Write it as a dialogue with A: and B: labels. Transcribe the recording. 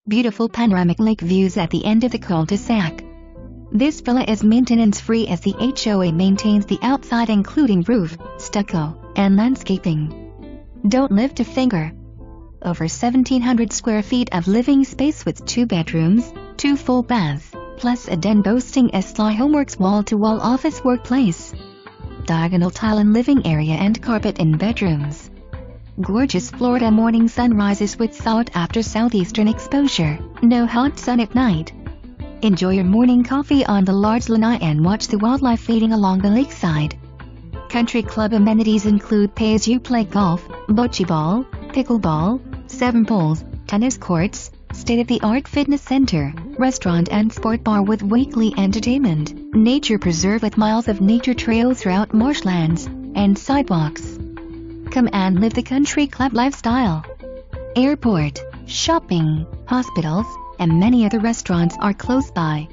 A: Beautiful panoramic lake views at the end of the CUL-DE-SAC. This villa is maintenance-free as the HOA maintains the outside including roof, stucco, and landscaping. Don't live to finger. Over 1,700 square feet of living space with 2 bedrooms, 2 full baths, plus a den boasting a SLIGH Homeworks wall-to-wall office workplace. Diagonal tile in living area and carpet in bedrooms. Gorgeous Florida morning sunrises with sought-after southeastern exposure, no hot sun at night. Enjoy your morning coffee on the large lanai and watch the wildlife feeding along the lakeside. Country club amenities include pay-as-you-play golf, Bocce Ball, Pickle Ball, 7 poles, tennis courts, state-of-the-art fitness center, restaurant and sport bar with weekly entertainment, nature preserve with miles of nature trails throughout marshlands, and sidewalks. Come and live the country club lifestyle. Airport, shopping, hospitals, and many other restaurants are close by.